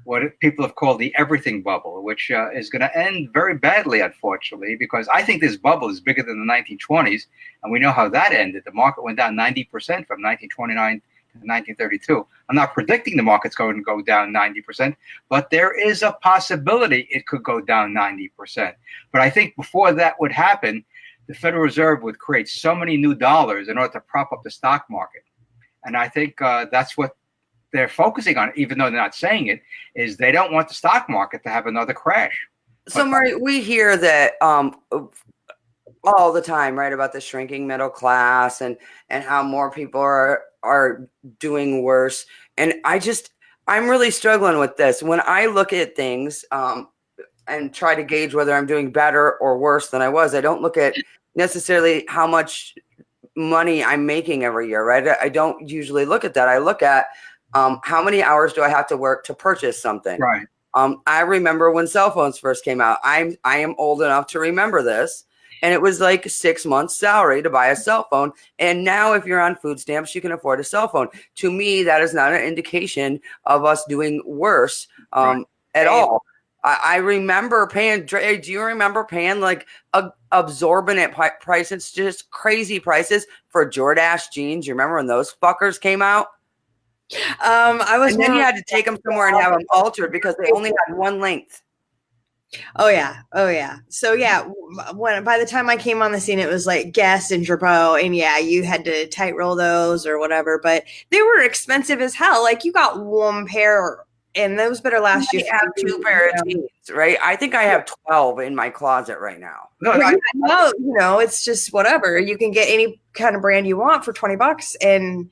what people have called the everything bubble, which is going to end very badly, unfortunately, because I think this bubble is bigger than the 1920s. And we know how that ended. The market went down 90% from 1929 to 1932. I'm not predicting the market's going to go down 90%, but there is a possibility it could go down 90%. But I think before that would happen, the Federal Reserve would create so many new dollars in order to prop up the stock market. And I think that's what they're focusing on, even though they're not saying it, is they don't want the stock market to have another crash. So, Murray, we hear that all the time, right, about the shrinking middle class and how more people are doing worse. And I'm really struggling with this. When I look at things and try to gauge whether I'm doing better or worse than I was, I don't look at necessarily how much money I'm making every year, right? I don't usually look at that. I look at how many hours do I have to work to purchase something? Right. I remember when cell phones first came out. I am old enough to remember this. And it was like 6 months' salary to buy a cell phone. And now if you're on food stamps, you can afford a cell phone. To me, that is not an indication of us doing worse at all. I remember paying, Dre, do you remember paying like absorbent prices, just crazy prices for Jordache jeans? You remember when those fuckers came out? And then you had to take them somewhere and have them altered because they only had one length. Oh yeah. So when by the time I came on the scene, it was like Guess and Drapeau, and you had to tight roll those or whatever. But they were expensive as hell. Like you got one pair, and those better last you. I have 2 pair of jeans, right? I think I have 12 in my closet right now. No, it's just whatever. You can get any kind of brand you want for $20, and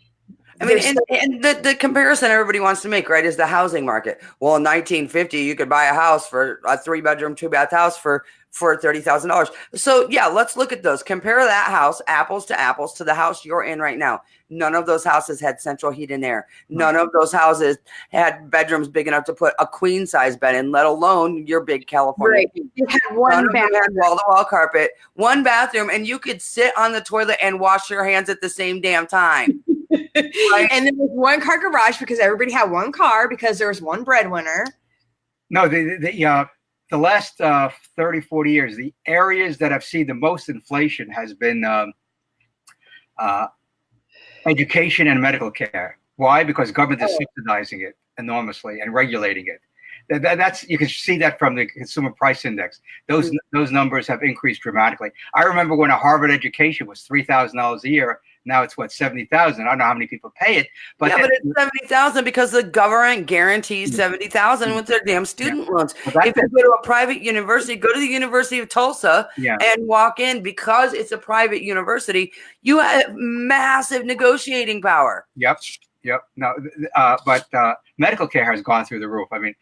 I mean, and the comparison everybody wants to make, right, is the housing market. Well, in 1950, you could buy a house for a 3-bedroom, 2-bath house for $30,000. So yeah, let's look at those. Compare that house, apples to apples, to the house you're in right now. None of those houses had central heat and air. None of those houses had bedrooms big enough to put a queen size bed in, let alone your big California. Right. You had one bathroom, had wall-to-wall carpet, one bathroom, and you could sit on the toilet and wash your hands at the same damn time. Right? And there was one car garage because everybody had one car because there was one breadwinner. No, the last 30, 40 years, the areas that have seen the most inflation has been education and medical care. Why? Because government is subsidizing it enormously and regulating it. That's you can see that from the Consumer Price Index. Those numbers have increased dramatically. I remember when a Harvard education was $3,000 a year. Now it's what, 70,000. I don't know how many people pay it, but but it's 70,000 because the government guarantees 70,000 with their damn student loans. Well, if you go to a private university, go to the University of Tulsa and walk in, because it's a private university. You have massive negotiating power. Yep. No, but medical care has gone through the roof. I mean,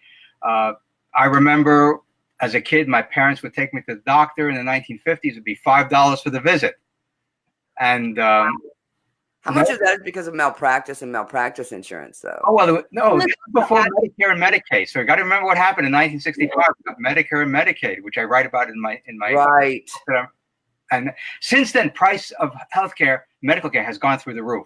I remember as a kid, my parents would take me to the doctor in the 1950s. It'd be $5 for the visit, and how much of that is because of malpractice and malpractice insurance, though? Oh, well, no, before Medicare and Medicaid. So you got to remember what happened in 1965. Medicare and Medicaid, which I write about in my right. And since then, price of healthcare, medical care has gone through the roof.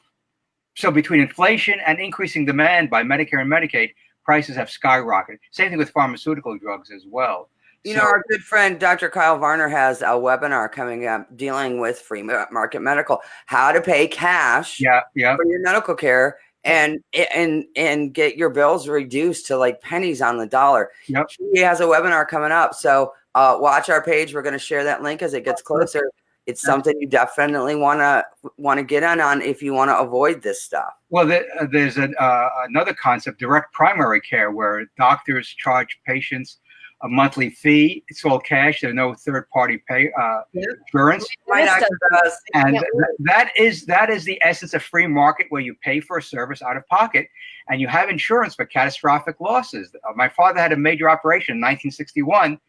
So between inflation and increasing demand by Medicare and Medicaid, prices have skyrocketed. Same thing with pharmaceutical drugs as well. You know, our good friend, Dr. Kyle Varner, has a webinar coming up dealing with free market medical, how to pay cash for your medical care and get your bills reduced to like pennies on the dollar. Yep. He has a webinar coming up. So watch our page. We're going to share that link as it gets closer. It's something you definitely want to get on if you want to avoid this stuff. Well, there's another concept, direct primary care, where doctors charge patients a monthly fee. It's all cash. There's no third-party pay insurance. My doctor does. And that is the essence of free market, where you pay for a service out of pocket, and you have insurance for catastrophic losses. My father had a major operation in 1961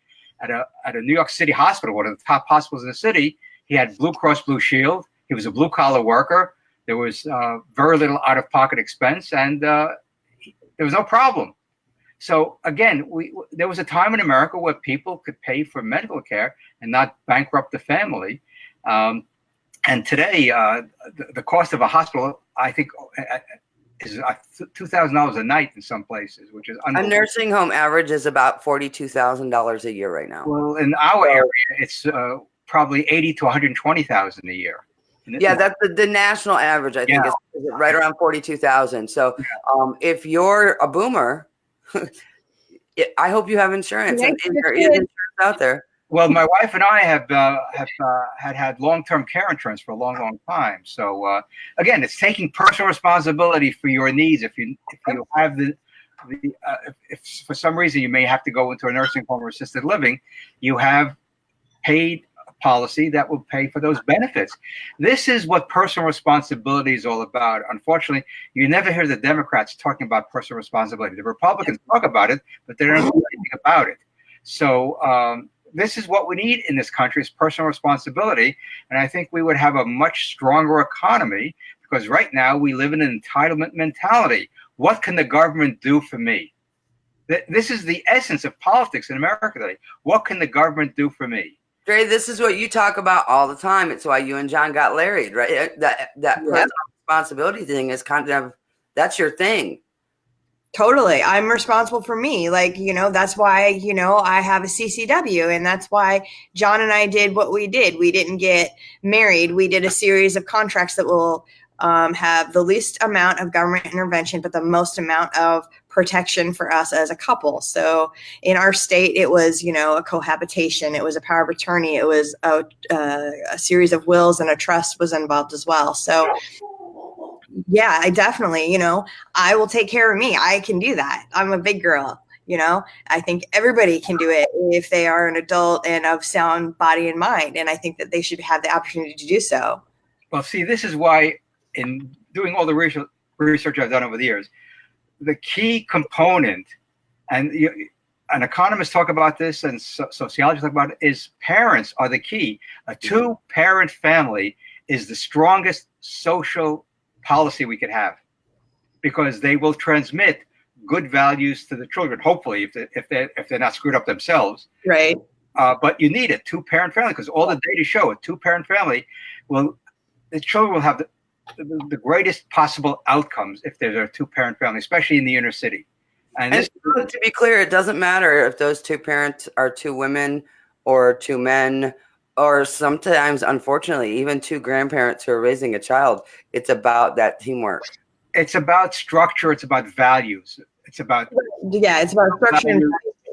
at a New York City hospital, one of the top hospitals in the city. He had Blue Cross Blue Shield. He was a blue-collar worker. There was very little out-of-pocket expense, and there was no problem. So again, there was a time in America where people could pay for medical care and not bankrupt the family. And today, the cost of a hospital, I think, is $2,000 a night in some places, which is a nursing home average is about $42,000 a year right now. Well, in our area, it's probably $80,000 to $120,000 a year. Yeah, that's the national average. I think is right around 42,000. So, if you're a boomer, I hope you have insurance. And there is insurance out there. Well, my wife and I have had long-term care insurance for a long, long time. So again, it's taking personal responsibility for your needs. If you have if for some reason you may have to go into a nursing home or assisted living, you have paid a policy that will pay for those benefits. This is what personal responsibility is all about. Unfortunately, you never hear the Democrats talking about personal responsibility. The Republicans talk about it, but they don't do anything about it. So this is what we need in this country, is personal responsibility. And I think we would have a much stronger economy, because right now we live in an entitlement mentality. What can the government do for me? This is the essence of politics in America today. What can the government do for me? Dre, this is what you talk about all the time. It's why you and John got married, right? That personal responsibility thing is kind of, that's your thing. Totally. I'm responsible for me. Like, that's why, I have a CCW, and that's why John and I did what we did. We didn't get married. We did a series of contracts that will have the least amount of government intervention, but the most amount of protection for us as a couple. So in our state, it was, a cohabitation. It was a power of attorney. It was a series of wills, and a trust was involved as well. So yeah, I definitely, I will take care of me. I can do that. I'm a big girl, I think everybody can do it if they are an adult and of sound body and mind. And I think that they should have the opportunity to do so. Well, see, this is why, in doing all the research I've done over the years, the key component, and economists talk about this and sociologists talk about it, is parents are the key. A two-parent family is the strongest social policy we could have, because they will transmit good values to the children, hopefully, if they're not screwed up themselves. Right. But you need a two-parent family, because all the data show a two-parent family the children will have the greatest possible outcomes if there's a two-parent family, especially in the inner city. And to be clear, it doesn't matter if those two parents are two women or two men, or sometimes, unfortunately, even two grandparents who are raising a child. It's about that teamwork. It's about structure. It's about values. It's about structure.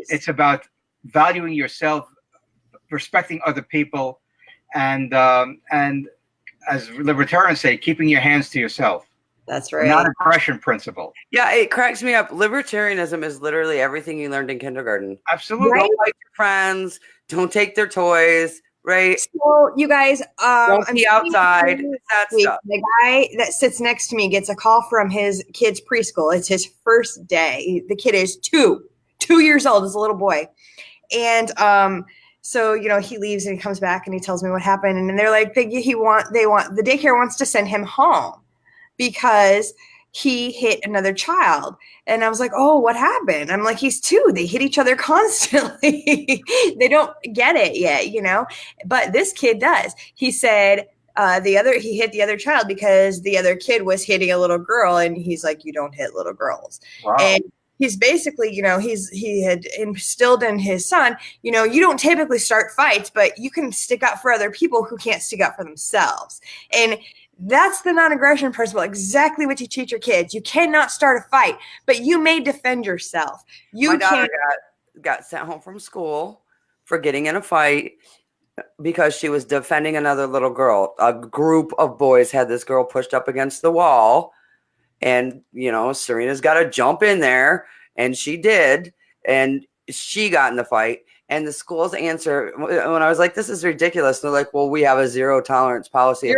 It's about valuing yourself, respecting other people, and as libertarians say, keeping your hands to yourself. That's right. Non-aggression principle. Yeah, it cracks me up. Libertarianism is literally everything you learned in kindergarten. Absolutely. Right? Don't fight your friends. Don't take their toys. Right. So you guys, don't be outside. That stuff. The guy that sits next to me gets a call from his kid's preschool. It's his first day. The kid is 2 years old. Is a little boy, and so he leaves and he comes back and he tells me what happened. And they're like, the daycare wants to send him home because he hit another child. And I was like, oh, what happened? I'm like, he's 2. They hit each other constantly. They don't get it yet, but this kid does. He said he hit the other child because the other kid was hitting a little girl. And he's like, you don't hit little girls. Wow. And he's basically, he had instilled in his son, you don't typically start fights, but you can stick up for other people who can't stick up for themselves. And that's the non-aggression principle, exactly what you teach your kids. You cannot start a fight, but you may defend yourself. My daughter got sent home from school for getting in a fight because she was defending another little girl. A group of boys had this girl pushed up against the wall, and, Serena's got to jump in there, and she did. And she got in the fight. And the school's answer, when I was like, this is ridiculous, they're like, well, we have a zero tolerance policy.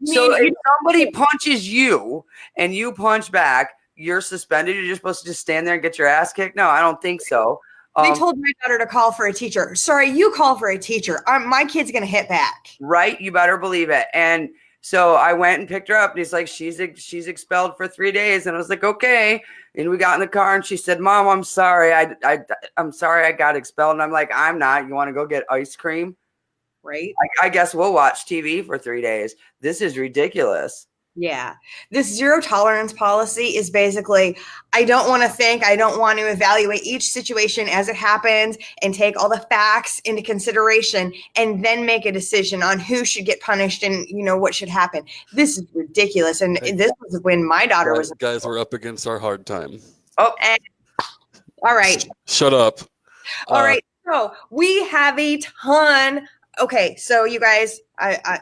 So if somebody punches you and you punch back, you're suspended. You're just supposed to just stand there and get your ass kicked. No, I don't think so. They told my daughter to call for a teacher. Sorry, you call for a teacher. My kid's going to hit back. Right. You better believe it. And so I went and picked her up, and he's like, she's expelled for 3 days. And I was like, okay. And we got in the car, and she said, Mom, I'm sorry. I'm sorry I got expelled. And I'm like, I'm not. You want to go get ice cream? Right. I guess we'll watch TV for 3 days. This is ridiculous. Yeah. This zero tolerance policy is basically, I don't want to think, I don't want to evaluate each situation as it happens and take all the facts into consideration and then make a decision on who should get punished and, what should happen. This is ridiculous. And this was when my daughter was. Guys, we're up against our hard time. Oh, all right. Shut up. All right. So we have a ton. Okay, so you guys,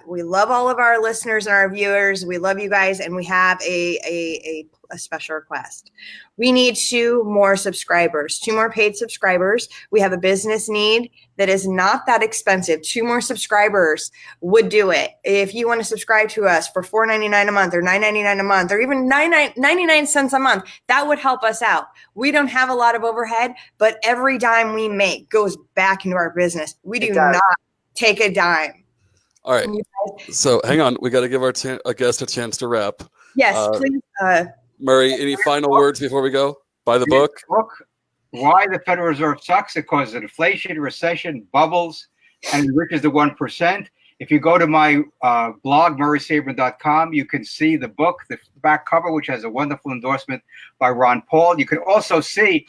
we love all of our listeners and our viewers. We love you guys, and we have a special request. We need 2 more subscribers, 2 more paid subscribers. We have a business need that is not that expensive. 2 more subscribers would do it. If you want to subscribe to us for $4.99 a month or $9.99 a month or even 99 cents a month, that would help us out. We don't have a lot of overhead, but every dime we make goes back into our business. We do not take a dime. All right. So hang on. We got to give our guest a chance to wrap. Yes, please. Murray, any final words before we go? Buy the book. Why the Federal Reserve Sucks. It causes inflation, recession, bubbles, and enriches the 1%. If you go to my blog, murraysabrin.com, you can see the book, the back cover, which has a wonderful endorsement by Ron Paul. You can also see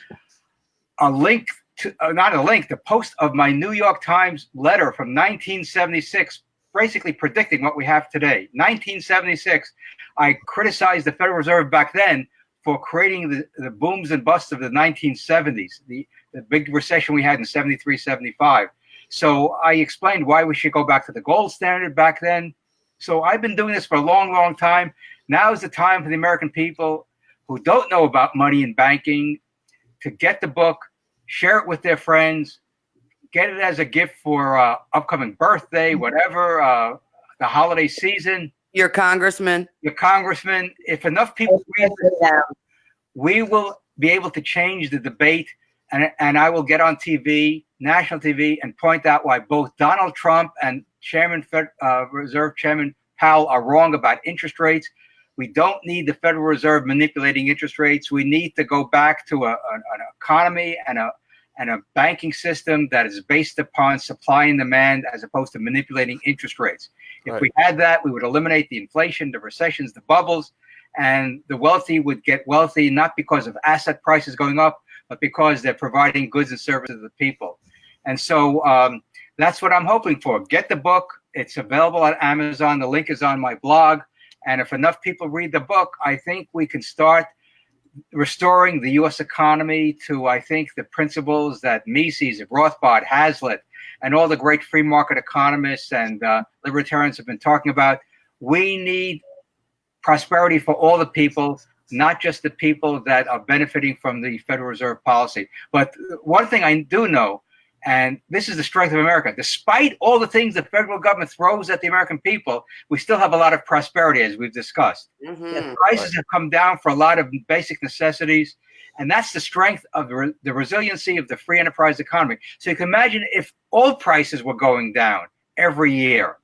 a link the post of my New York Times letter from 1976, basically predicting what we have today. 1976, I criticized the Federal Reserve back then for creating the booms and busts of the 1970s, the big recession we had in 73, 75. So I explained why we should go back to the gold standard back then. So I've been doing this for a long, long time. Now is the time for the American people who don't know about money and banking to get the book, share it with their friends, get it as a gift for upcoming birthday, whatever, the holiday season. Your congressman. If enough people read it, we will be able to change the debate, and I will get on TV, national TV, and point out why both Donald Trump and Reserve Chairman Powell are wrong about interest rates. We don't need the Federal Reserve manipulating interest rates. We need to go back to an economy and a banking system that is based upon supply and demand as opposed to manipulating interest rates. If we had that, we would eliminate the inflation, the recessions, the bubbles, and the wealthy would get wealthy not because of asset prices going up, but because they're providing goods and services to the people. And so that's what I'm hoping for. Get the book. It's available at Amazon. The link is on my blog. And if enough people read the book, I think we can start restoring the U.S. economy to, I think, the principles that Mises, Rothbard, Hazlitt, and all the great free market economists and libertarians have been talking about. We need prosperity for all the people, not just the people that are benefiting from the Federal Reserve policy. But one thing I do know, and this is the strength of America, despite all the things the federal government throws at the American people, we still have a lot of prosperity, as we've discussed. The prices have come down for a lot of basic necessities, and that's the strength of the resiliency of the free enterprise economy. So you can imagine if all prices were going down every year,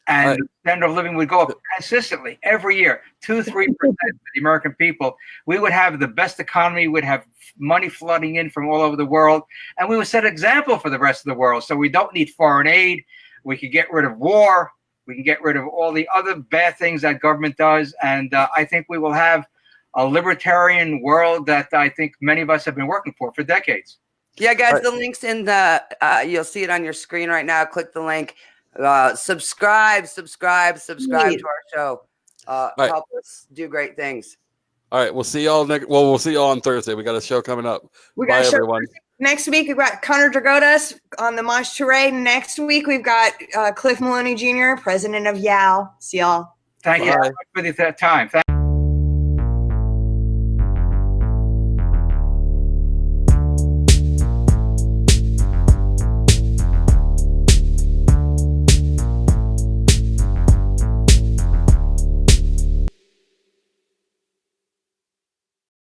and the standard of living would go up consistently every year, 2-3% for the American people, we would have the best economy, we'd have money flooding in from all over the world, and we would set an example for the rest of the world. So we don't need foreign aid. We could get rid of war. We can get rid of all the other bad things that government does. And I think we will have a libertarian world that I think many of us have been working for decades. Yeah, guys, the link's in the, you'll see it on your screen right now. Click the link. Subscribe to our show. Help us do great things. All right, we'll see y'all we'll see y'all on Thursday. We got a show coming up. Bye, everyone. Next week we've got Connor Dragotas on the Mosh Touré. Next week we've got Cliff Maloney Jr., president of YAL. See y'all. Thank you for the time.